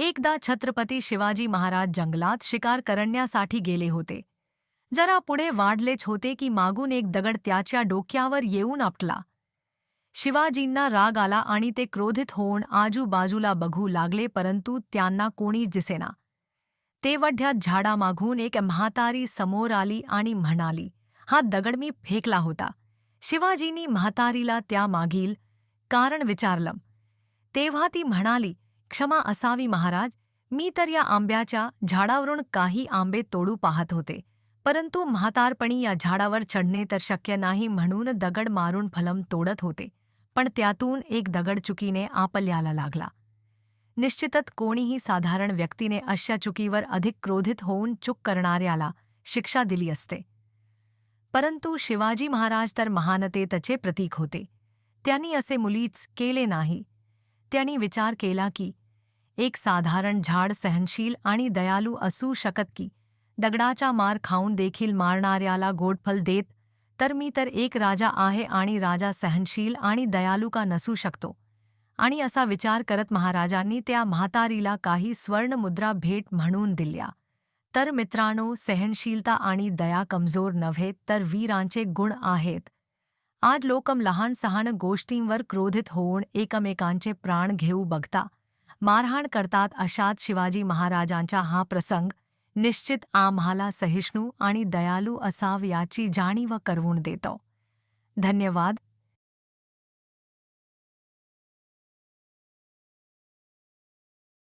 एकदा छत्रपती शिवाजी महाराज जंगलात शिकार करण्यासाठी गेले होते. जरा पुढे वाढलेच होते की मागून एक दगड त्याच्या डोक्यावर येऊन आपटला. शिवाजींना राग आला आणि ते क्रोधित होऊन आजूबाजूला बघू लागले, परंतु त्यांना कोणीच दिसेना. तेवढ्यात झाडामागून एक म्हातारी समोर आली आणि म्हणाली, "हा दगड मी फेकला होता." शिवाजींनी म्हातारीला त्यामागील कारण विचारलं. तेव्हा ती म्हणाली, "क्षमा असावी महाराज, मी तर या आंब्याच्या झाडावरून काही आंबे तोडू पाहत होते, परंतु म्हातारपणी या झाडावर चढणे तर शक्य नाही, म्हणून दगड मारून फलम तोडत होते, पण त्यातून एक दगड चुकीने आपल्याला लागला." निश्चितच कोणीही साधारण व्यक्तीने अशा चुकीवर अधिक क्रोधित होऊन चूक करणाऱ्याला शिक्षा दिली असते. परंतु शिवाजी महाराज तर महानतेचे प्रतीक होते. त्यांनी असे मुळीच केले नाही. त्यांनी विचार केला की एक साधारण झाड सहनशील आणि दयाळू असू शकत की दगडाचा मार खाऊन देखील मारणाऱ्याला गोड फल देत, तर मी तर एक राजा आहे आणि राजा सहनशील आणि दयाळू का नसू शकतो. आणि असा विचार करत महाराजांनी त्या म्हातारीला काही स्वर्णमुद्रा भेट म्हणून दिल्या. तर मित्रांनो, सहनशीलता आणि दया कमजोर नव्हे तर वीरांचे गुण आहेत. आज लोक लहान सहान गोष्टींवर क्रोधित होऊन एकमेकांचे प्राण घेऊ बघता मारहाण करतात. अशात शिवाजी महाराजांचा हा प्रसंग निश्चित आम्हाला सहिष्णू आणि दयाळू असाव याची जाणीव करून देतो. धन्यवाद.